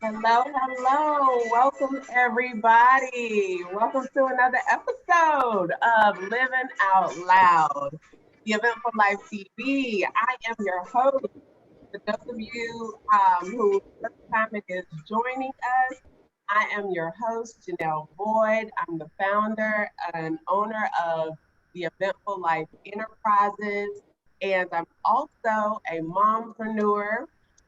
Hello, hello. Welcome, everybody. Welcome to another episode of Living Out Loud, the Eventful Life TV. I am your host. For those of you who first time it is joining us, I am your host, Janelle Boyd. I'm the founder and owner of the Eventful Life Enterprises, and I'm also a mompreneur.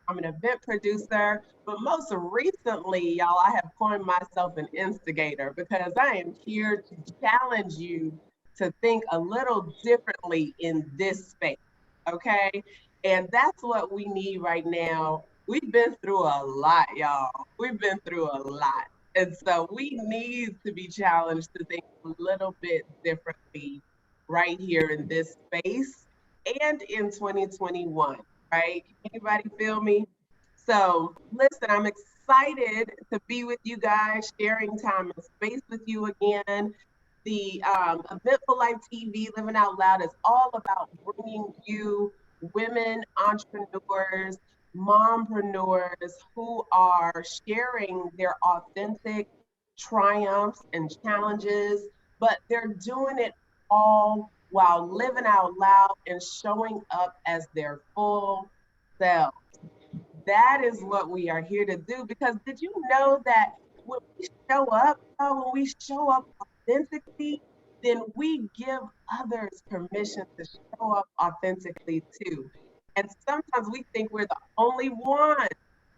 I'm an event producer, but most recently, y'all, I have coined myself an instigator because I am here to challenge you to think a little differently in this space, okay? And that's what we need right now. We've been through a lot, y'all. We've been through a lot. And so we need to be challenged to think a little bit differently right here in this space and in 2021, right? Anybody feel me? So, listen, I'm excited to be with you guys, sharing time and space with you again. The Eventful Life TV, Living Out Loud, is all about bringing you women entrepreneurs, mompreneurs who are sharing their authentic triumphs and challenges, but they're doing it all while living out loud and showing up as their full selves. That is what we are here to do, because did you know that when we show up, when we show up authentically, then we give others permission to show up authentically too. And sometimes we think we're the only ones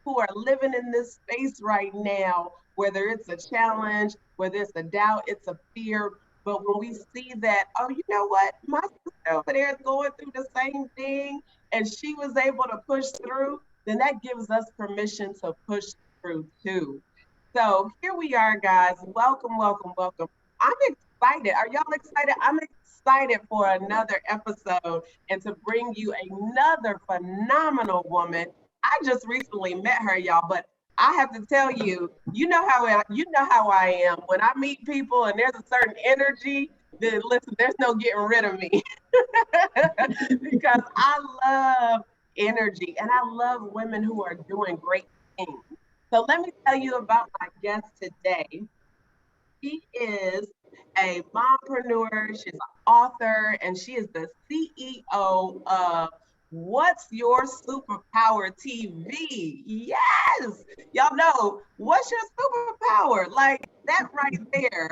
who are living in this space right now, whether it's a challenge, whether it's a doubt, it's a fear. But when we see that, oh, you know what? My sister over there is going through the same thing and she was able to push through, then that gives us permission to push through too. So here we are, guys. Welcome, welcome, welcome. I'm excited. Are y'all excited? I'm excited for another episode and to bring you another phenomenal woman. I just recently met her, y'all, but I have to tell you, you know how I am. When I meet people and there's a certain energy, then listen, there's no getting rid of me because I love energy and I love women who are doing great things. So let me tell you about my guest today. She is a mompreneur, she's an author, and she is the CEO of What's Your Superpower TV. Yes, y'all know what's your superpower? Like that right there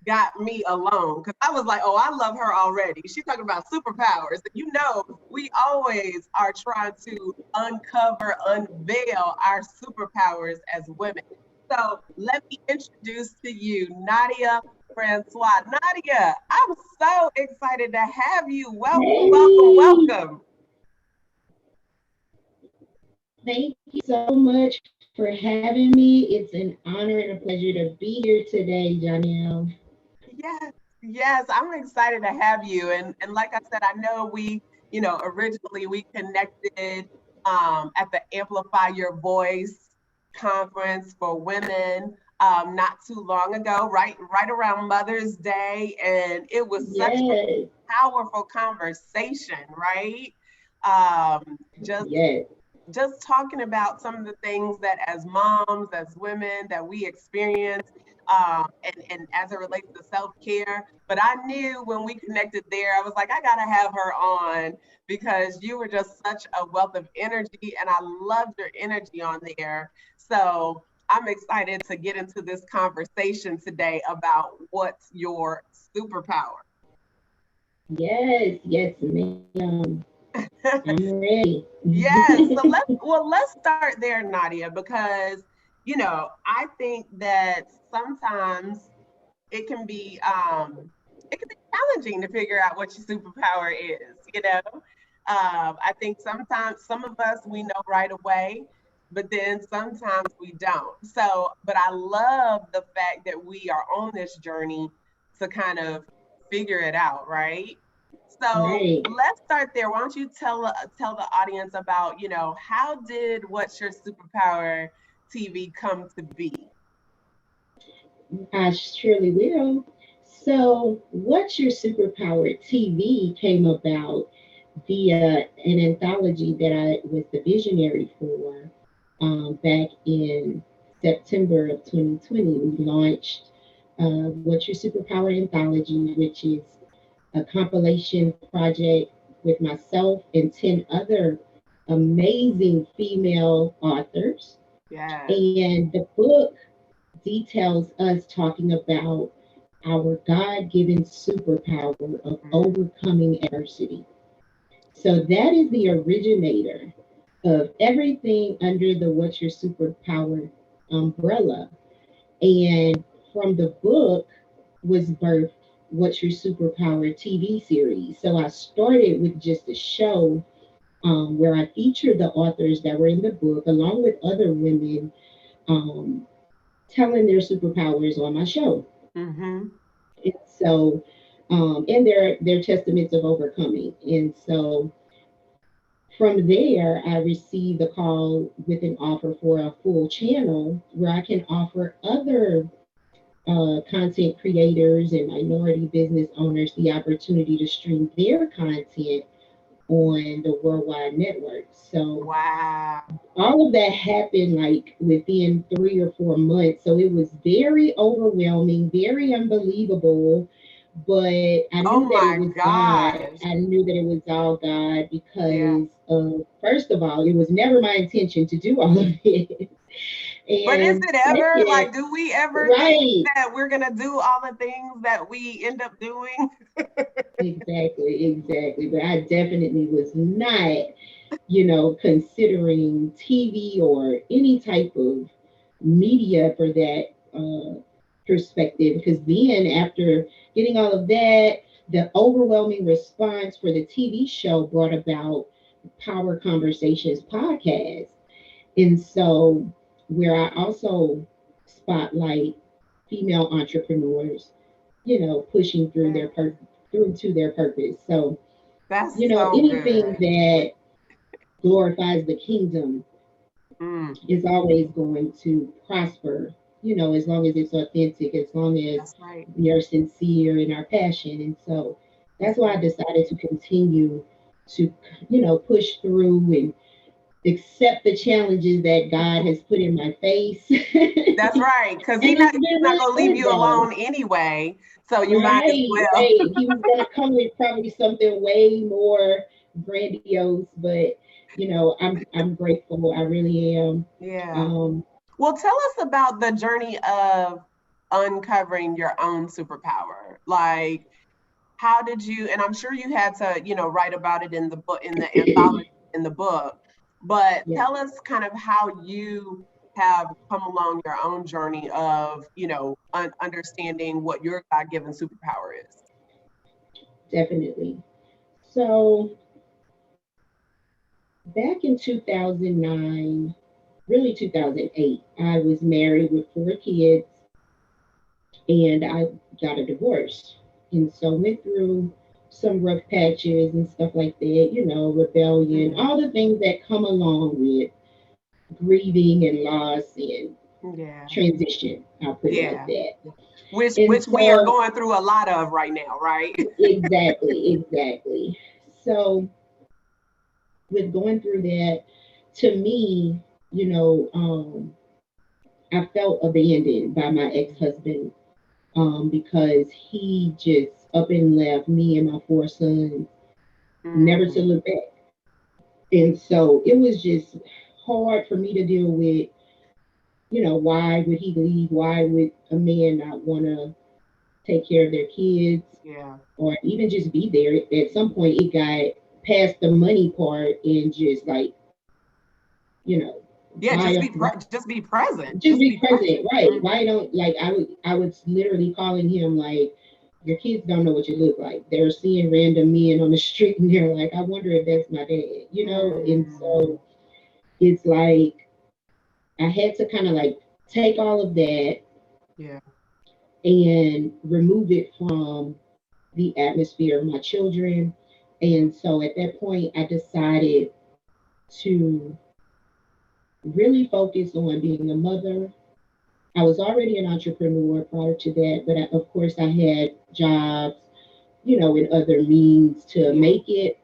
got me alone because I was like, oh, I love her already. She's talking about superpowers. And you know, we always are trying to uncover, unveil our superpowers as women. So let me introduce to you Nadia Francois. Nadia, I'm so excited to have you. Welcome, welcome, Hey, welcome. thank you so much for having me. It's an honor and a pleasure to be here today, Janelle. Yes, yes, I'm excited to have you. And like I said, I know originally we connected at the Amplify Your Voice conference for women not too long ago, right around Mother's Day, and it was such a Yes, powerful conversation, right? Um, just yes, just talking about some of the things that as moms, as women, that we experience, and as it relates to self-care. But I knew when we connected there, I was like, I gotta have her on because you were just such a wealth of energy, and I loved your energy on there. So I'm excited to get into this conversation today about what's your superpower. yes, ma'am. I'm ready. Yes. So let's start there, Nadia, because I think that sometimes it can be it can be challenging to figure out what your superpower is. I think sometimes some of us we know right away, but then sometimes we don't. So, but I love the fact that we are on this journey to kind of figure it out, right? So Right. let's start there. Why don't you tell the audience about, how did What's Your Superpower TV come to be? I surely will. So, What's Your Superpower TV came about an anthology that I was the visionary for back in September of 2020. We launched What's Your Superpower Anthology, which is a compilation project with myself and 10 other amazing female authors. Yes. And the book details us talking about our God given superpower of Mhm. overcoming adversity. So that is the originator of everything under the What's Your Superpower umbrella. And from the book was birthed What's Your Superpower TV series. So I started with just a show where I featured the authors that were in the book, along with other women um, telling their superpowers on my show. Mhm. And so, and their testaments of overcoming. And so from there, I received a call with an offer for a full channel where I can offer other content creators and minority business owners the opportunity to stream their content on the worldwide network. So Wow. all of that happened like within 3 or 4 months. So it was very overwhelming, very unbelievable. But I Oh knew that it my was God. gosh. I knew that it was all God Yeah. because, first of all, it was never my intention to do all of it. But is And it ever second, like, do we ever think right, that we're gonna do all the things that we end up doing? exactly. But I definitely was not, considering TV or any type of media for that perspective. Because then, after getting all of that, the overwhelming response for the TV show brought about Power Conversations podcast. And so, where I also spotlight female entrepreneurs, pushing through Yeah. through to their purpose. So, That's so anything good. that glorifies the kingdom Mm, is always going to prosper, as long as it's authentic, as long as that's right. we are sincere in our passion. And so that's why I Mhm. decided to continue to, push through and accept the challenges that God has put in my face. That's And right, because it's he's been not really gonna leave good you though. alone anyway. So you might as Right, well. right. He was gonna come with probably something way more grandiose, but I'm grateful. I really am. Yeah. Um, Well, tell us about the journey of uncovering your own superpower. Like, how did you, and I'm sure you had to, write about it in the book, in the anthology, in the book, but yeah, tell us kind of how you have come along your own journey of, understanding what your God-given superpower is. definitely. So back in 2009, really 2008, I was married with 4 kids and I got a divorce. And so went through some rough patches and stuff like that, rebellion, Mhm. all the things that come along with grieving and loss and Yeah. transition. I'll put it like Yeah. that. And Which we are so, going through a lot of right now, right? exactly, exactly. So, with going through that, to me, I felt abandoned by my ex husband because he just up and left me and my 4 sons, never to Mm, look back. And so it was just hard for me to deal with, why would he leave? Why would a man not want to take care of their kids yeah. or even just be there? At some point, it got past the money part and just like, you know, Yeah, why just be present. just Just be be present. present, right? Mm, Why don't like I was literally calling him like, your kids don't know what you look like. They're seeing random men on the street and they're like, I wonder if that's my dad. And mm, so it's like I had to kind of like take all of that yeah. and remove it from the atmosphere of my children. And so at that point, I decided to really focus on being a mother. I was already an entrepreneur prior to that, but of course, I had jobs, and other means to Yeah. make it.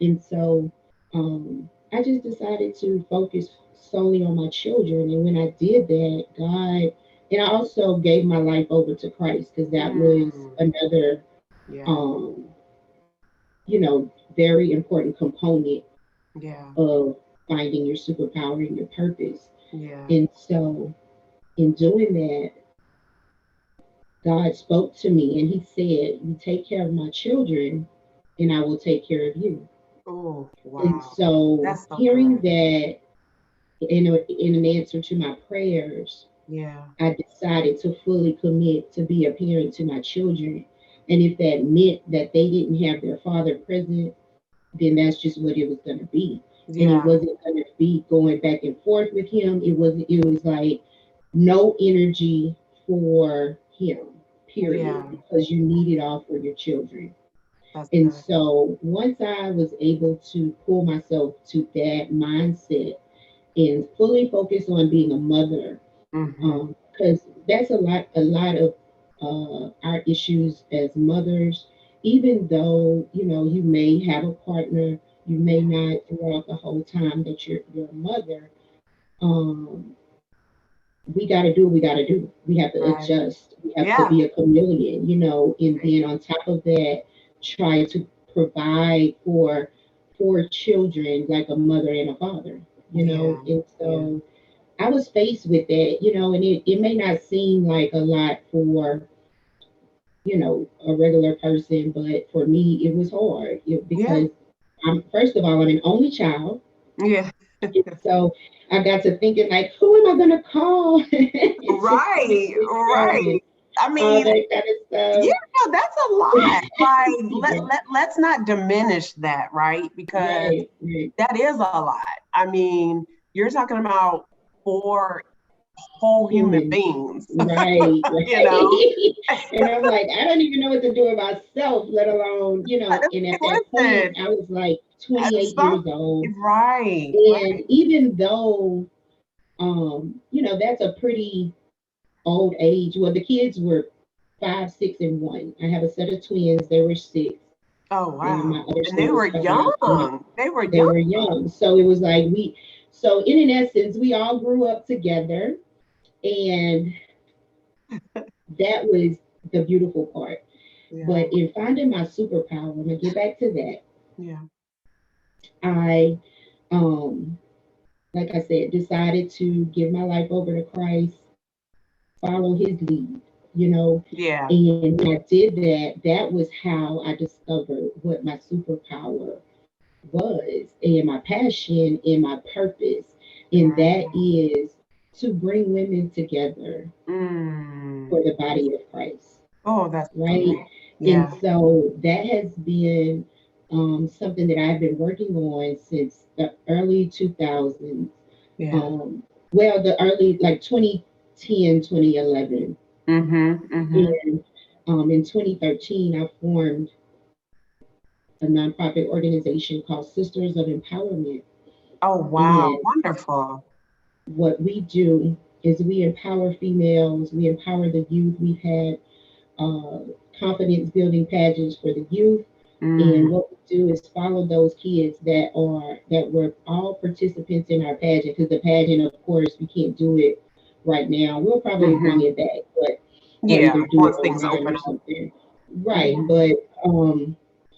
And so I just decided to focus solely on my children. And when I did that, God, and I also gave my life over to Christ because that was Mm. another, Yeah. um, very important component Yeah. of finding your superpower and your purpose. Yeah. And so in doing that, God spoke to me and he said, "You take care of my children and I will take care of you." Oh, And wow. so That's so hearing good. that in an answer to my prayers, Yeah. I decided to fully commit to be a parent to my children. And if that meant that they didn't have their father present, then that's just what it was going to be. And it Yeah. wasn't going to be going back and forth with him. It was like no energy for him, period, Yeah. because you need it all for your children. That's And good. so once I was able to pull myself to that mindset and fully focus on being a mother, Mm-hmm. because that's a lot of our issues as mothers. Even though you may have a partner, you may Yeah. not throughout the whole time that you're a mother. Um, we got to do what we got to do. We have to Right. adjust. We have to Yeah. be a chameleon, and Right. then on top of that, try to provide for children like a mother and a father. Yeah. And Yeah. so I was faced with that, and it may not seem like a lot for, a regular person, but for me, it was hard Yeah. because first of all, I'm an only child. Yeah. And so I got to thinking, like, who am I going to call to take Right. this from Right. and I all mean, that kind yeah, of no, that's a lot. Like, stuff. let's not diminish that, right? Because Right, right. that is a lot. I mean, you're talking about four whole human Humans. beings, Right, you know? right. And I'm like, I don't even know what to do with myself, let alone, and at that point, Listen, I was like 28 some, years old. right, And right. even though, that's a pretty old age. Well, the kids were 5, 6, and 1. I have a set of twins. They were 6, Oh, and my wow. other And they son was were 5. young. They were They young. were young, so it was like So in essence, we all grew up together, and that was the beautiful part. Yeah, But in finding my superpower, I'm gonna get back to that. yeah, I, um, like I said, decided to give my life over to Christ, follow His lead, you know. yeah, And when I did that, that was how I discovered what my superpower was, and my passion and my purpose, and that right. is to bring women together Mm. for the body of Christ, Oh, that's so right? good. And Yeah, so that has been something that I've been working on since the early 2000s. yeah. Um, well, the early, like 2010, 2011. Mm-hmm, mm-hmm. And in 2013, I formed a nonprofit organization called Sisters of Empowerment. Oh, wow. And Wonderful. what we do is we empower females, we empower the youth. We've had uh, confidence building pageants for the youth. And Mm. what we do is follow those kids that were all participants in our pageant, because the pageant, of course, we can't do it right now. We'll probably bring Mm-hmm. it back, but or Yeah, either do it once things online open or up. something. Right. Mm-hmm. But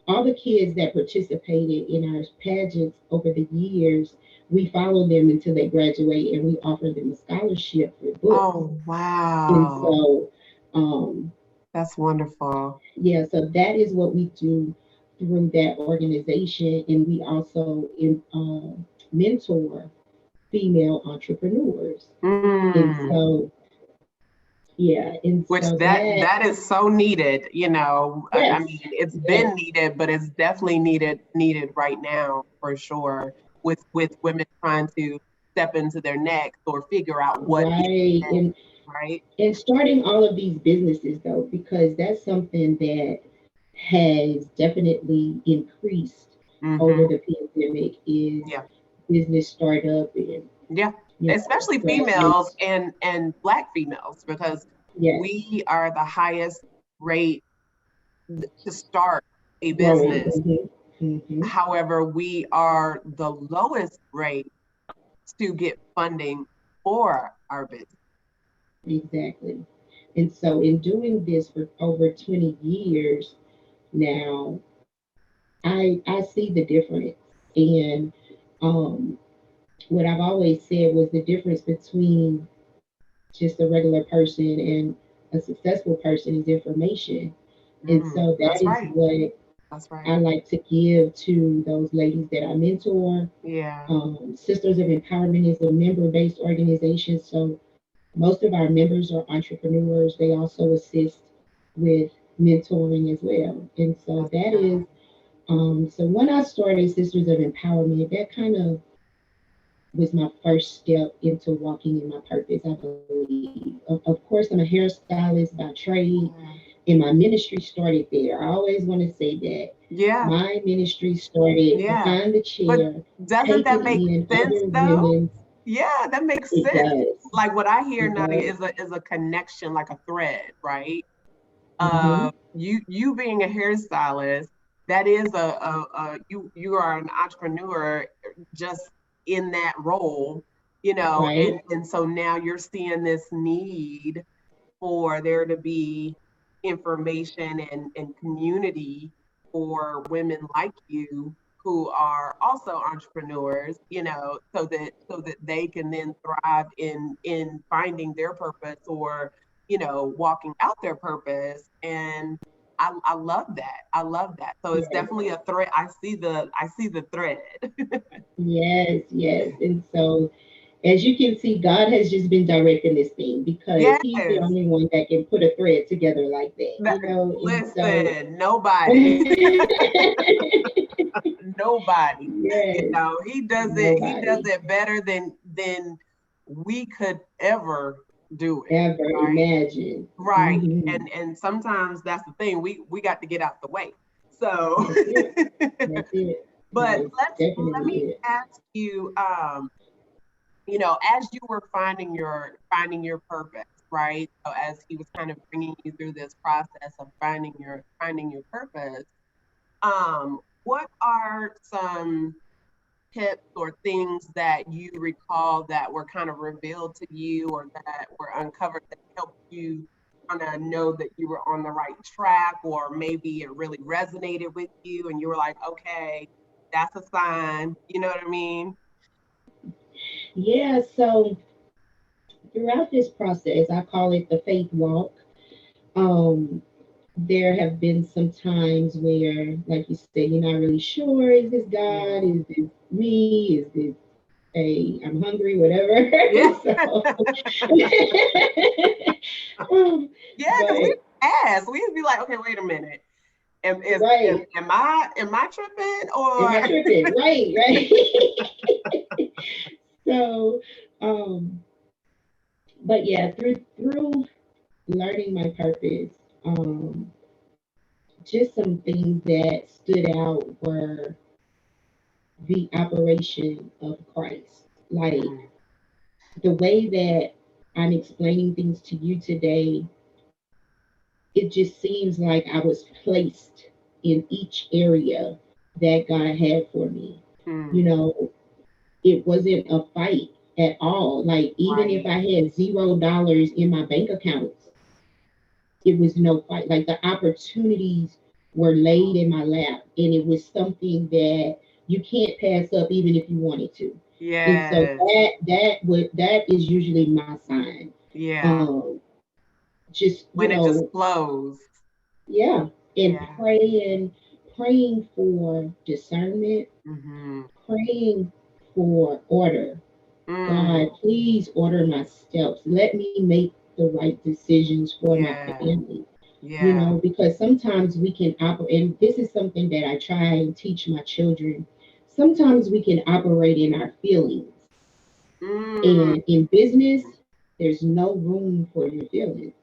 all the kids that participated in our pageants over the years, we follow them until they graduate, and we offer them a scholarship for books. Oh, And wow. so, um, That's wonderful. yeah, so that is what we do through that organization. And we also mentor female entrepreneurs. And Mm. so, yeah, and Which so that that, that is so needed, I yes, mean, it's yes, been needed, but it's definitely needed right now for sure, with women trying to step into their next or figure out what is right. next, right? And starting all of these businesses, though, because that's something that has definitely increased over Mm-hmm. the pandemic, is Yeah. business startup and, Yeah. Especially females grassroots. and Black females, because Yes, we are the highest rate to start a growing. business. Mhm. Mm-hmm. However, we are the lowest rate to get funding for our business. Exactly. And so, in doing this for over 20 years now, I see the difference. And um, what I've always said was the difference between just a regular person and a successful person is information. And so that That's is right. what That's I right. like to give to those ladies that I mentor. Yeah. Sisters of Empowerment is a member based organization. So most of our members are entrepreneurs. They also assist with mentoring as well. And so That's that good. is, so when I started Sisters of Empowerment, that kind of was my first step into walking in my purpose, I believe. Of course, I'm a hairstylist by trade, Yeah. and my ministry started there. I always want to say that Yeah. my ministry started Yeah. behind the But chair, doesn't that taking make in sense other though? women's. Yeah, that makes It sense. does. Like what I hear, It Nadia, does. is a connection, like a thread, right? Mm-hmm. You being a hairstylist, that is you are an entrepreneur just in that role, Right. and so now you're seeing this need for there to be information and community for women like you who are also entrepreneurs, so that they can then thrive in finding their purpose or walking out their purpose. And I love that. I love that. So it's Yes. definitely a thread. I see the thread. Yes. Yes. And so, as you can see, God has just been directing this thing because He's the Yes. only one that can put a thread together like that, That, And so, listen, nobody. Nobody. yes, He does it. He does nobody it better than we could ever do it. ever Right. imagined. Right. Hmm. And sometimes that's the thing. We got to get out the way. So, That's it. That's it. That but is let definitely me it. ask you, as you were finding your purpose, right? So as he was kind of bringing you through this process of finding your purpose, what are some tips or things that you recall that were kind of revealed to you or that were uncovered that helped you kind of know that you were on the right track, or maybe it really resonated with you and you were like, okay, that's a sign. You know what I mean? Yeah. So throughout this process, I call it the faith walk. Um, there have been some times where, like you said, you're not really sure, is this God? Yeah. Is this me? Is this I'm hungry, whatever. Yeah. So, Yeah, because we but ask. We'd be like, okay, wait a minute. right, Am I tripping am I or tripping? Right, right. So, um, but yeah, through learning my purpose, just some things that stood out were the operation of Christ. Like Mm, the way that I'm explaining things to you today, it just seems like I was placed in each area that God had for me. You mm, know, it wasn't a fight at all. Like, even if right. I had $0 in my bank accounts, it was no fight. Like, the opportunities were laid in my lap, and it was something that you can't pass up even if you wanted to. And so Yes. that is usually my sign. Yeah. Um, just When it just flows. yeah, and Yeah. praying for discernment, Mm-hmm. praying for order. Mm, God, please order my steps. Let me make the right decisions for my yeah. family. Yeah. Because sometimes we can operate, and this is something that I try and teach my children. Sometimes we can operate in our feelings. Mm, And in business, there's no room for your feelings.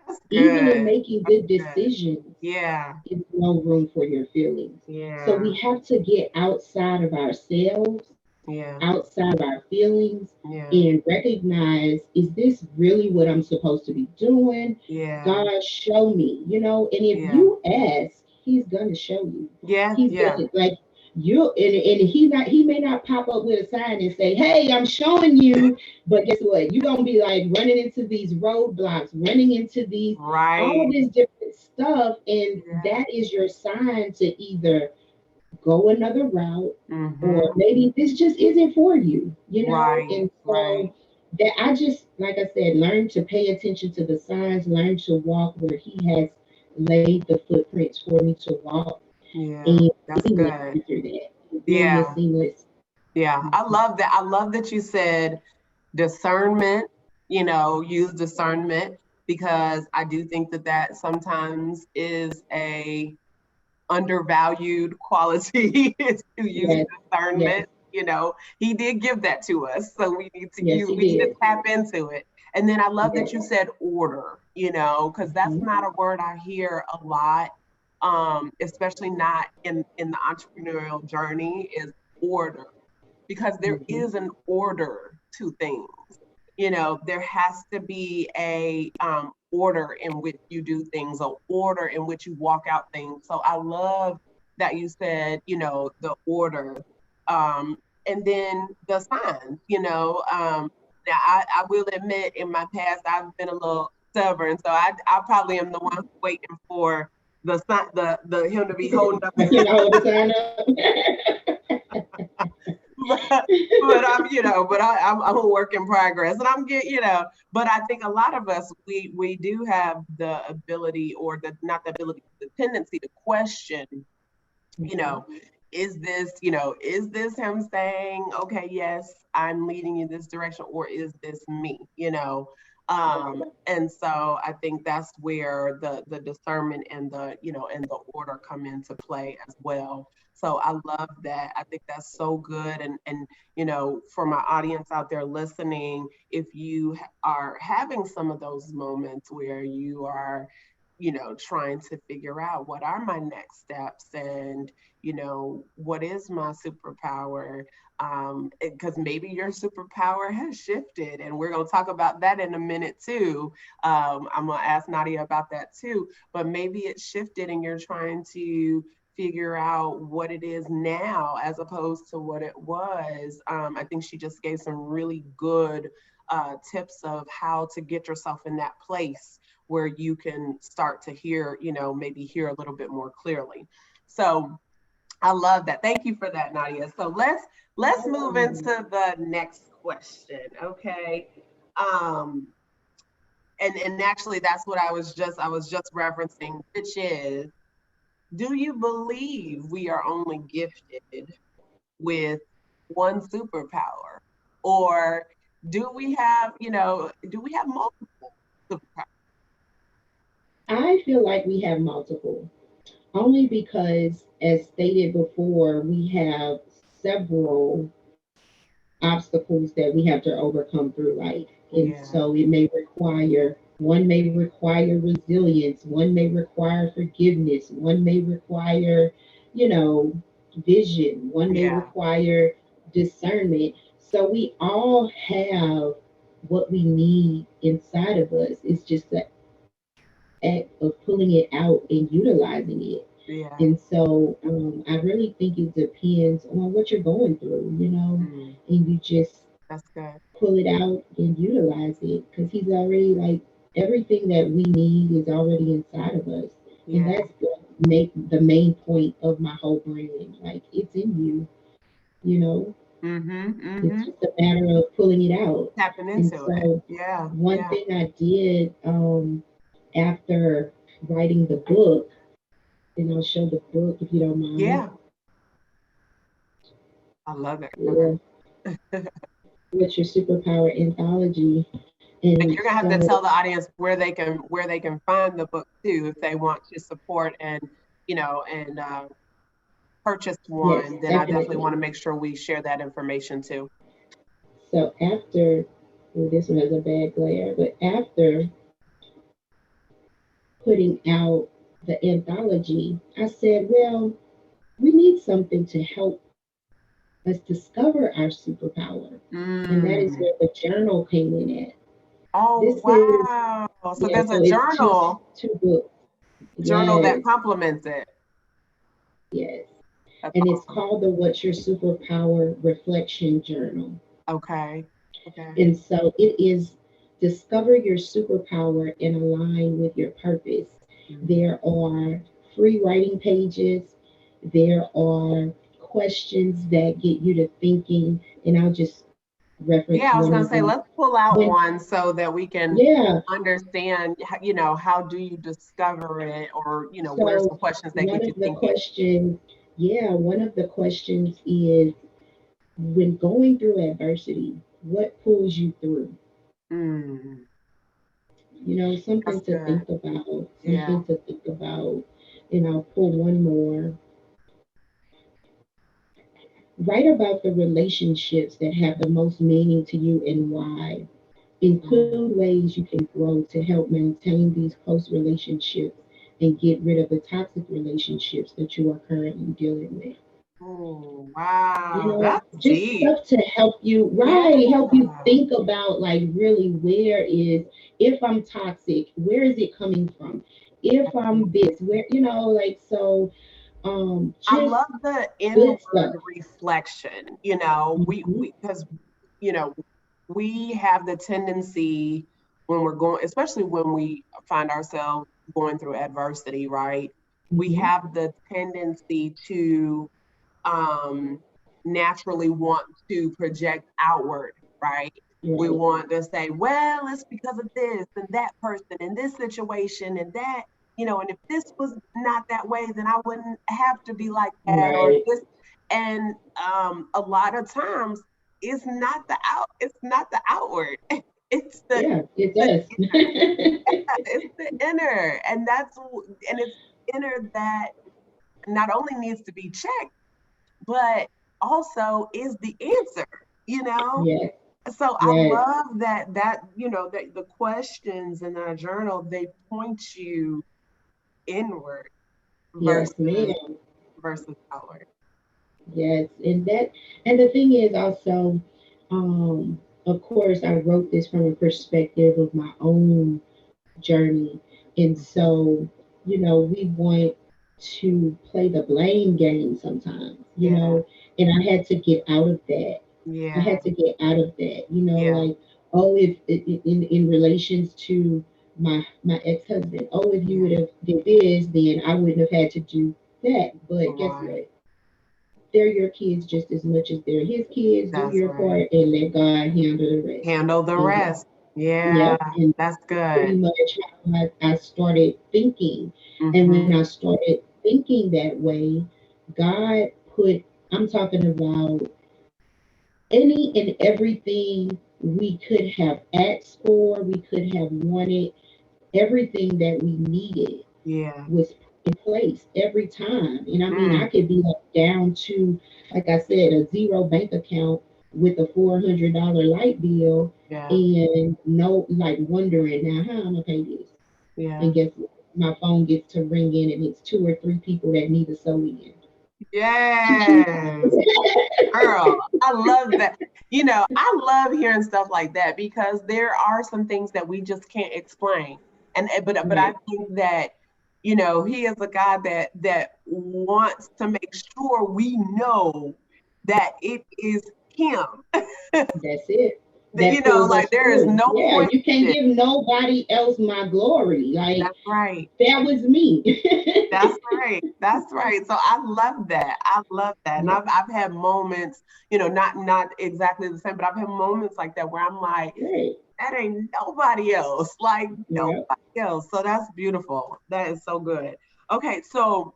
that's Even in good. making That's good good. decisions, Yeah. there's no room for your feelings. So Yeah. we have to get outside of ourselves, Yeah. outside of our feelings, Yeah. and recognize, is this really what I'm supposed to be doing? Yeah. God, show me. And if Yeah. you ask, he's gonna show you. Yeah, He's yeah. gonna like you and he may not pop up with a sign and say, "Hey, I'm showing you," but guess what? You're gonna be like running into these roadblocks, running into these all Right. this different stuff, and Yeah. that is your sign to either go another route, or Mm-hmm. maybe this just isn't for you, you know? Right. And Right. so that I just, like I said, learn to pay attention to the signs, learn to walk where he has laid the footprints for me to walk, Yeah. and That's good. seamless through that. It really is Yeah. seamless. Yeah. I Mhm. love that. I love that you said discernment, use discernment, because I do think that that sometimes is a undervalued quality is to use Yes, yes, discernment. He did give that to us, so yes, he we need to did. tap into it. And then I love that Yes. you said order, because that's Mhm. not a word I hear a lot, especially not in the entrepreneurial journey, is order, because there Mhm. is an order to things. There has to be a order in which you do things, or order in which you walk out things. So I love that you said, the order, um, and then the signs. Now I will admit, in my past, I've been a little stubborn, so I probably am the one waiting for the him to be holding up. Like, hold the sign up. but I'm a work in progress, and I'm getting, but I think a lot of us, we do have the ability, or the not the ability, the tendency to question, you Mhm. know, is this him saying, okay, yes, I'm leading you this direction, or is this me, and so I think that's where the discernment and the order come into play as well. So I love that. I think that's so good. And for my audience out there listening, if you are having some of those moments where you are, trying to figure out, what are my next steps, and what is my superpower? Because maybe your superpower has shifted, and we're going to talk about that in a minute too. I'm going to ask Nadia about that too, but maybe it's shifted and you're trying to figure out what it is now as opposed to what it was. I think she just gave some really good tips of how to get yourself in that place where you can start to hear, maybe hear a little bit more clearly. So I love that. Thank you for that, Nadia. So let's move into the next question. Okay. Um, and actually that's what I was just referencing, which is, do you believe we are only gifted with one superpower? Or do we have multiple superpowers? I feel like we have multiple, only because, as stated before, we have several obstacles that we have to overcome through life. And Yeah, so one may require resilience, one may require forgiveness, one may require, you know, vision, one may yeah, require discernment. So we all have what we need inside of us. It's just the act of pulling it out and utilizing it. yeah. And so I really think it depends on what you're going through, Mm, and you just that's good. pull it out and utilize it, because he's already like everything that we need is already inside of us. And Yeah. that's the main point of my whole brand. Like, it's in you, you know, Mm-hmm. it's Mm-hmm. just a matter of pulling it out. Tapping And into it. so, Yeah. one Yeah. thing I did after writing the book, and I'll show the book if you don't mind. Yeah. I love it. Go Yeah, ahead. what's your superpower anthology? And And you're gonna have to so, tell the audience where they can find the book too, if they want to support and purchase yes, one. Then I definitely definitely. want to make sure we share that information too. So after, well, this one has a bad glare, but after putting out the anthology, I said, well, we need something to help us discover our superpower. And that is Mm. where the journal came in at. Oh This is, wow! So yeah, there's a so it's two journal two books. journal that Yes, complements it. Yes. That's And it's awesome. called the What's Your Superpower Reflection Journal. Okay. Okay. And so it is discover your superpower and align with your purpose. Mhm. There are free writing pages, there are questions that get you to thinking, and I'll just reference one Yeah, I of was gonna them. say let's pull When, out one so that we can yeah, understand, how do you discover it, or where's so some questions that one get of you the thinking. questions, yeah, one of the questions is when going through adversity, what pulls you through? Mm, Something that's to good. think about, Yeah. something to think about. And I'll pull one more. Write about the relationships that have the most meaning to you and why. Mm. Include ways you can grow to help maintain these close relationships and get rid of the toxic relationships that you are currently dealing with. Oh, wow, that's Just deep. stuff to help you, Yeah. right? Help you think about, like, really, if I'm toxic, where is it coming from? If I'm this, where, like, so, I love just the good inward stuff. reflection. Hmm. Because you know we have the tendency when we're going, especially when we find ourselves going through adversity, right? We Hmm. have the tendency to um, naturally want to project outward, right? We Right, want to say, well, it's because of this and that person and this situation and that, and if this was not that way, then I wouldn't have to be like that, or right. this. And a lot of times it's not the outward. It's Yeah, it the does. it's the inner. And it's inner that not only needs to be checked, but also is the answer, you know? Yes, So I yes, love that the questions in our journal, they point you inward yes, versus ma'am. outward. Yes, and the thing is also, of course, I wrote this from a perspective of my own journey, and Mhm. so, we want to play the blame game sometimes, Yeah, and I had to get out of that. I yeah, had to get out of that, yeah, like, oh, if in relations to my ex husband, oh, if you yeah. would have did this, then I wouldn't have had to do that. But guess Right. what? They're your kids just as much as they're his kids. Do That's your right. part and let God handle the rest. Handle the And rest. Yeah, yep, and that's pretty good. much how I started thinking. And when I Hmm. started thinking that way, God put, I'm talking about any and everything we could have asked for, we could have wanted, everything that we needed Yeah. was in place every time. And I mean, I Mm. could be like down to, like I said, a zero bank account with a $400 light bill, Yeah. and no, like, wondering now how I'm gonna pay this. Yeah. And guess what? My phone gets to ring in, and it's two or three people that need to sew in. Yes. Girl, I love that. I love hearing stuff like that because there are some things that we just can't explain. But I Right. think that, he is a God that wants to make sure we know that it is him. That's it. That, That pulls like us there is through. no Yeah, you can't question. give nobody else my glory. Like, That's right. that was me. That's right. That's right. So I love that. I love that. And Yep. I've had moments, not exactly the same, but I've had moments like that where I'm like, Right. that ain't nobody else, like Yep. nobody else. So that's beautiful. That is so good. Okay, so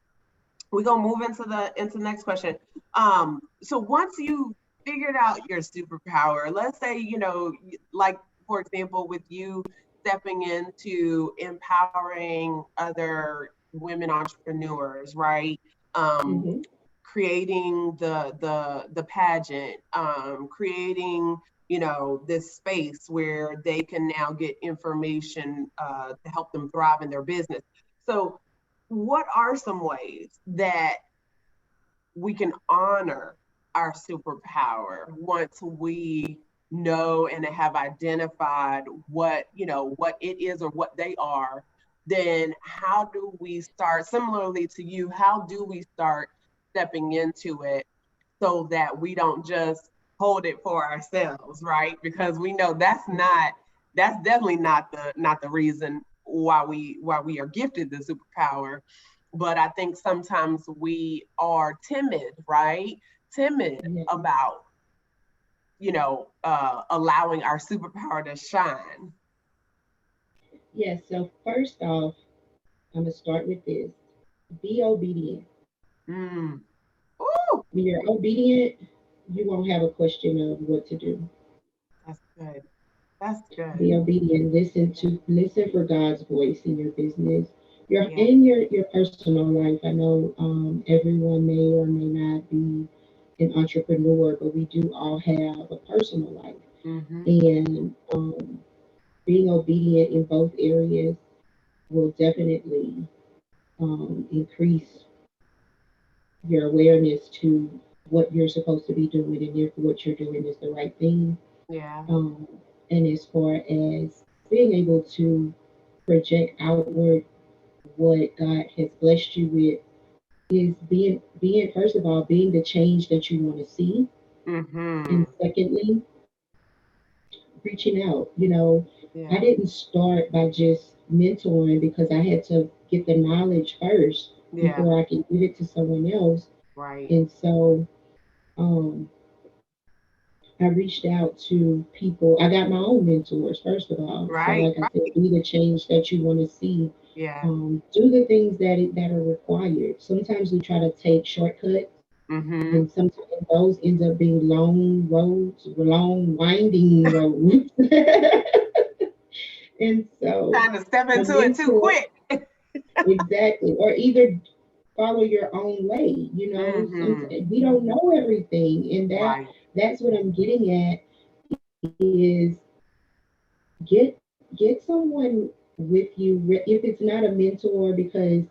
we're gonna move into the next question. So once you figured out your superpower, let's say, like for example, with you stepping into empowering other women entrepreneurs, right? Um, Hmm. creating the pageant, creating this space where they can now get information to help them thrive in their business. So what are some ways that we can honor our superpower once we know and have identified what it is or what they are? Then how do we start, similarly to you, how do we start stepping into it so that we don't just hold it for ourselves, right? Because we know that's definitely not the reason why we are gifted the superpower. But I think sometimes we are timid, right? Timid Yeah. about, allowing our superpower to shine. Yeah. So first off, I'm gonna start with this. Be obedient. Mm. Ooh, When you're obedient, you won't have a question of what to do. that's good. That's Be good. obedient. Listen for God's voice in your business, Yeah. your personal life. I know everyone may or may not be an entrepreneur, but we do all have a personal life, Mm-hmm. and being obedient in both areas will definitely increase your awareness to what you're supposed to be doing and if what you're doing is the right thing. Yeah. Um, and as far as being able to project outward what God has blessed you with is being first of all being the change that you want to see, Mm-hmm. and secondly reaching out. I Yeah. didn't start by just mentoring because I had to get the knowledge first Yeah. before I could give it to someone else. Right. And so um, I reached out to people. I got my own mentors, first of all. So, Right. like I said, be the change that you want to see. Yeah. Do the things that are required. Sometimes we try to take shortcuts, Mm-hmm. and sometimes those end up being long roads, long winding roads. And so, Trying to step a into it too mentor, quick. exactly, or either follow your own way. Sometimes Mm-hmm. we don't know everything, and Right. that's what I'm getting at is get someone with you if it's not a mentor, because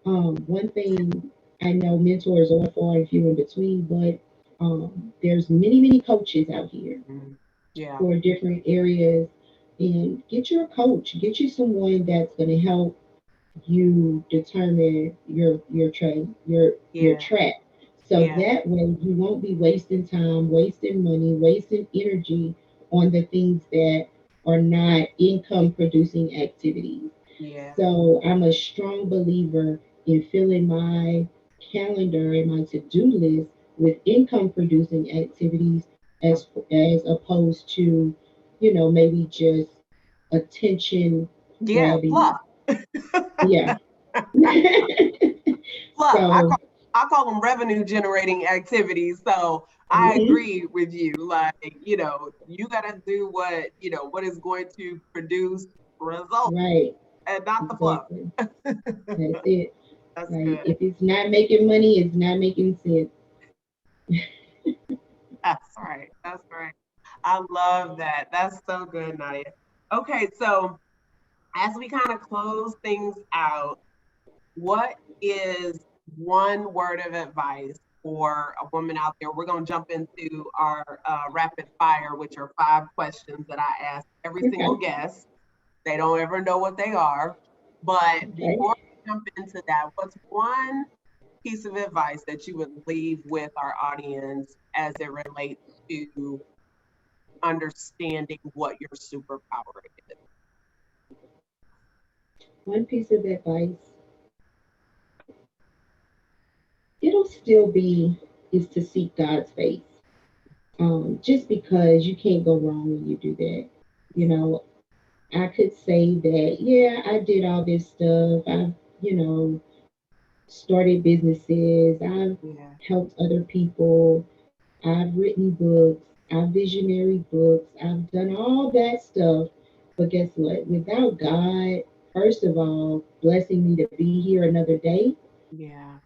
one thing I know, mentors are far and few in between, but there's many coaches out here Mm-hmm. Yeah. for different areas, and get you a coach, get you someone that's going to help you determine your Yeah. track, so Yeah. that way you won't be wasting time, wasting money, wasting energy on the things that are not income producing activities. Yeah. So I'm a strong believer in filling my calendar and my to-do list with income producing activities, as opposed to, maybe just attention Yeah. grabbing. Fluff. Yeah. Fluff. So, I call them revenue generating activities. So I mhm, agree with you. Like, you gotta do what is going to produce results right, and not the fluff. exactly. That's it. That's Like, good. if it's not making money, it's not making sense. That's right. That's right. I love that. That's so good, Nadia. Okay, so as we kind of close things out, what is one word of advice for a woman out there? We're going to jump into our rapid fire, which are 5 questions that I ask every single Okay, guest. They don't ever know what they are. But okay. before we jump into that, what's one piece of advice that you would leave with our audience as it relates to understanding what your superpower is? One piece of advice, it'll still be, is to seek God's face. Just because you can't go wrong when you do that. You know, I could say that, yeah, I did all this stuff. I've, started businesses. I've Yeah. helped other people. I've written books. I've visionary books. I've done all that stuff. But guess what? Without God, first of all, blessing me to be here another day, Yeah.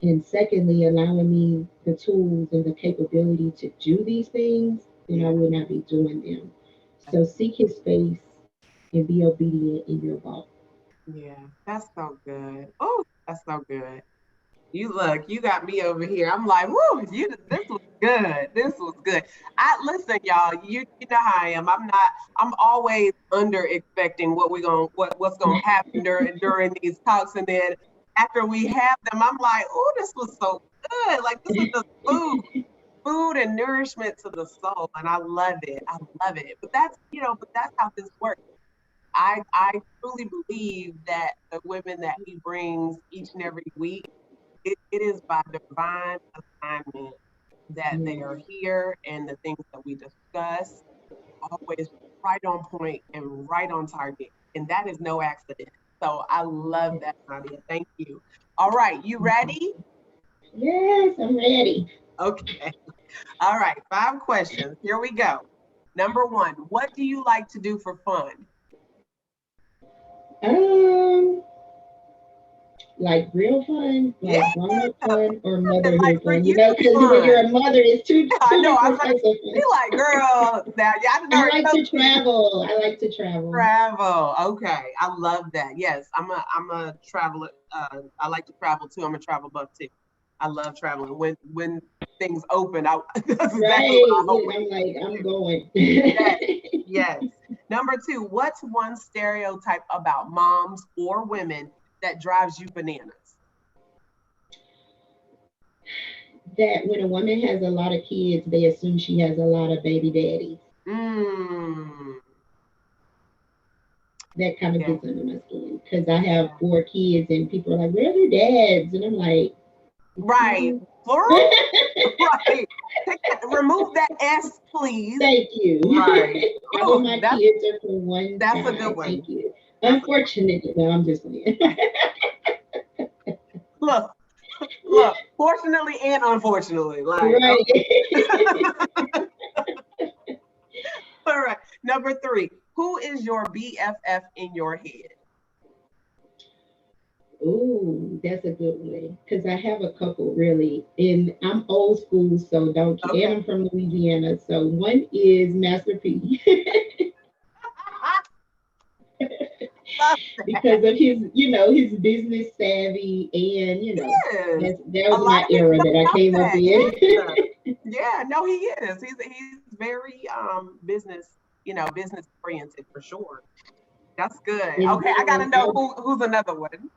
and secondly, allowing me the tools and the capability to do these things, then I Yeah. would not be doing them. So seek his face and be obedient in your walk. Yeah. That's so good. Oh, that's so good. You got me over here. I'm like, whoo, this was good. This was good. Listen, y'all, you know how I am. I'm always under expecting what's gonna happen during these talks. And then after we have them, I'm like, oh, this was so good. Like this is the food and nourishment to the soul, and I love it. I love it. But that's but that's how this works. I truly believe that the women that he brings each and every week, it is by divine assignment that they Yes. are here, and the things that we discuss always right on point and right on target. And that is no accident. So I love that, Nadia. Thank you. All right, you ready? Yes, I'm ready. Okay. All right, 5 questions. Here we go. Number one, what do you like to do for fun? Um, like real fun, Yeah, like grown up fun, or like motherhood for fun. you, Because when you're fun. a mother, it's two I two know. I was different like, types of she fun. like, girl, now, yeah, I know I her like to totally. travel. I like to travel. Travel. Okay. I love that. Yes, I'm a traveler. I like to travel too. I'm a travel buff too. I love traveling. When things open, that's exactly what Right. I Look, always I'm like, I'm do. going. Yes. Yes. Number two, what's one stereotype about moms or women that drives you bananas? That when a woman has a lot of kids, they assume she has a lot of baby daddies. Mm. That kind of Yeah. gets under my skin because I have Yeah. 4 kids and people are like, "Where are their dads?" And I'm like, "Excuse Right. me." Plural? Right. Remove that S, please. Thank you. Right. All of Oh, my kids are for one that's a good guy. Thank one. you. That's a Unfortunately, no, I'm just playing. look, look. Fortunately and unfortunately, like Right. all right. Number three, who is your BFF in your head? Ooh, that's a good one. Because I have a couple really. And I'm old school, so don't and Okay. I'm from Louisiana. So one is Master P Love because of his, his business savvy and is. that A was lot my of people era that don't I know came up that. in. Yeah. Yeah, no, he is. He's very business, business oriented for sure. That's good. And Okay, I gotta then know who's another one.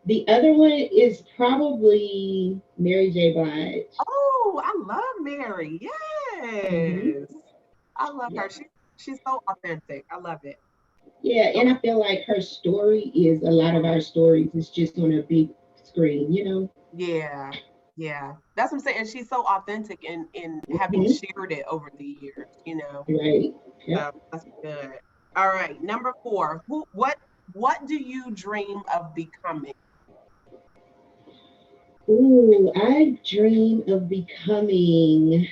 the other one is probably Mary J. Blige. Oh, I love Mary. Hmm. Yes. I love Yeah. her. She's so authentic. I love it. Yeah, and Okay. I feel like her story is a lot of our stories. It's just on a big screen. Yeah. Yeah. That's what I'm saying. She's so authentic in having Hmm. shared it over the years. Right. So Yep. that's good. All right. Number four. What do you dream of becoming? Ooh, I dream of becoming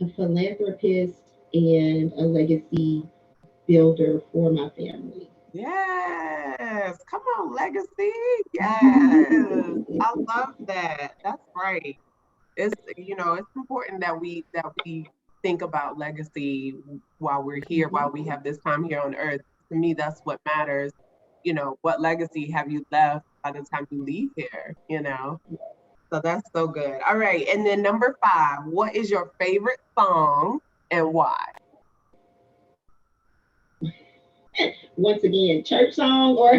a philanthropist and a legacy builder for my family. Yes. Come on, legacy. Yes. I love that. That's right. It's important that we think about legacy while we're here, while we have this time here on earth. To me, that's what matters. What legacy have you left by the time you leave here? So that's so good. All right. And then number five, what is your favorite song and why? Once again, church song or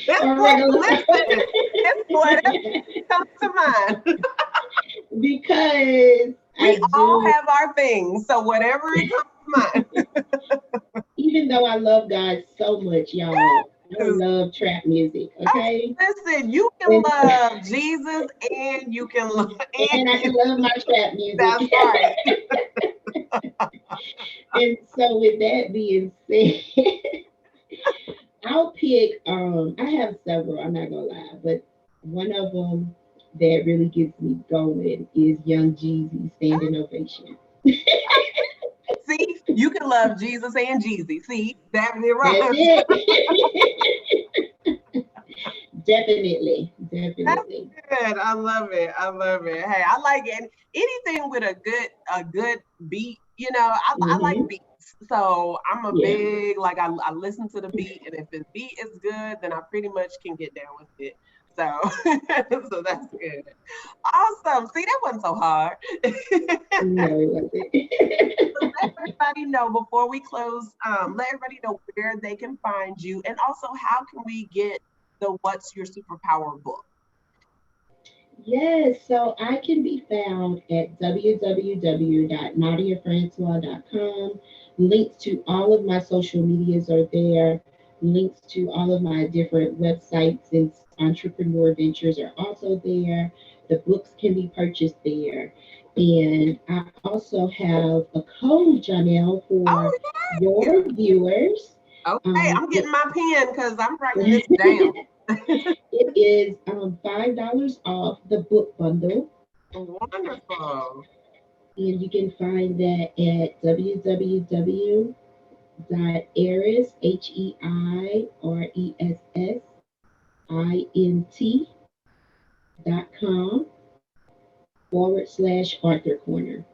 It's or what, regular song. listen, it's whatever comes to mind. Because We I all do, have our things. So whatever it comes to even though I love God so much, y'all, I mind. love trap music, okay? Listen, you can And, love Jesus and you can love and and I can love my trap music. that's right. And so with that being said, I'll pick I have several, I'm not gonna lie, but one of them that really gets me going is Young Jeezy Standing Ovation. See, you can love Jesus and Jeezy. See, that be That's right. it. Definitely. That's Definitely. good. I love it. I love it. Hey, I like it. Anything with a good beat. I like Hmm. beats. So I'm a Yeah. big like I listen to the beat, and if the beat is good, then I pretty much can get down with it. So so that's good. Awesome. See, that wasn't so hard. No, it wasn't. Let everybody know before we close. Let everybody know where they can find you, and also how can we get the "What's Your Superpower" book? Yes, so I can be found at www.nadiafrancois.com. Links to all of my social medias are there. Links to all of my different websites and entrepreneur ventures are also there. The books can be purchased there. And I also have a code, Janelle, for Oh, your yeah. viewers. Okay, I'm It, getting my pen because I'm writing this down. it is $5 off the book bundle. Wonderful. And you can find that at www.eris, HEIRESSINT.com / Arthur Corner.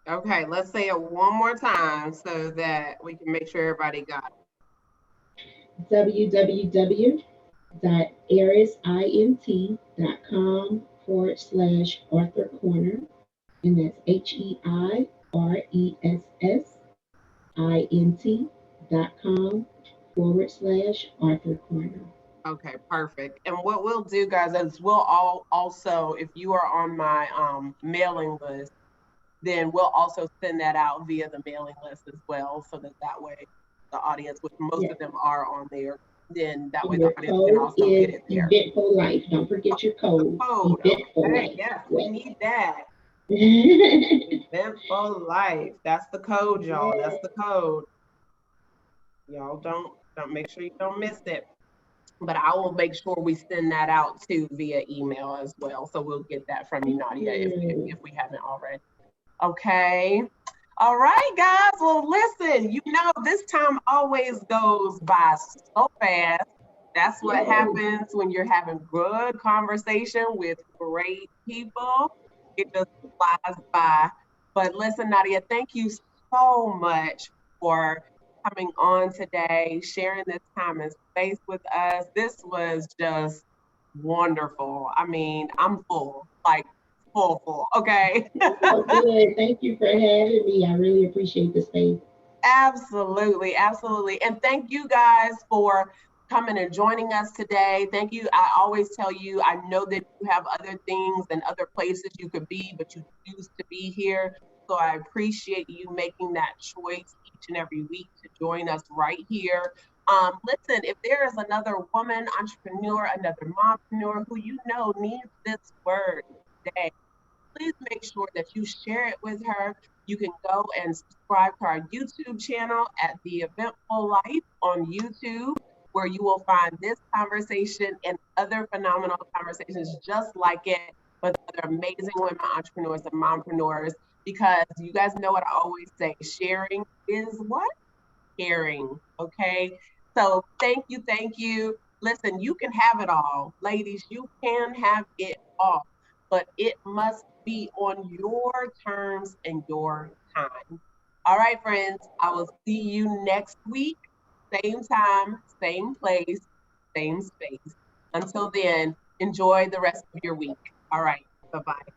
Okay, let's say it one more time so that we can make sure everybody got www.erisint.com / Arthur Corner. And that's HEIRESSINT.com / Arthur Corner. it. Okay, perfect. And what we'll do, guys, is we'll all also, if you are on my mailing list, then we'll also send that out via the mailing list as well, so that that way the audience, which most Yes. of them are on there, then that way And the your audience can code also get is it there. Eventful Life. Don't forget your The code. code, Eventful okay, Life. yes, we Yes. need that. Eventful life. That's the code, y'all. That's Yes. the code. Y'all don't make sure you don't miss it. But I will make sure we send that out too via email as well. So we'll get that from you, Nadia, if we haven't already. Okay. All right, guys. Well, listen, this time always goes by so fast. That's what Yes. happens when you're having good conversation with great people. It just flies by. But listen, Nadia, thank you so much for coming on today, sharing this time and space with us. This was just wonderful. I mean, I'm full, like full. Okay. So good. Thank you for having me. I really appreciate the space. Absolutely, absolutely. And thank you guys for coming and joining us today. Thank you. I always tell you, I know that you have other things and other places you could be, but you choose to be here. So I appreciate you making that choice each and every week to join us right here. Listen, if there is another woman entrepreneur, another mompreneur who needs this word today, please make sure that you share it with her. You can go and subscribe to our YouTube channel at The Eventful Life on YouTube, where you will find this conversation and other phenomenal conversations just like it with other amazing women entrepreneurs and mompreneurs. Because you guys know what I always say, sharing is what? Caring. Okay. So thank you. Thank you. Listen, you can have it all. Ladies, you can have it all, but it must be on your terms and your time. All right, friends, I will see you next week. Same time, same place, same space. Until then, enjoy the rest of your week. All right. Bye bye.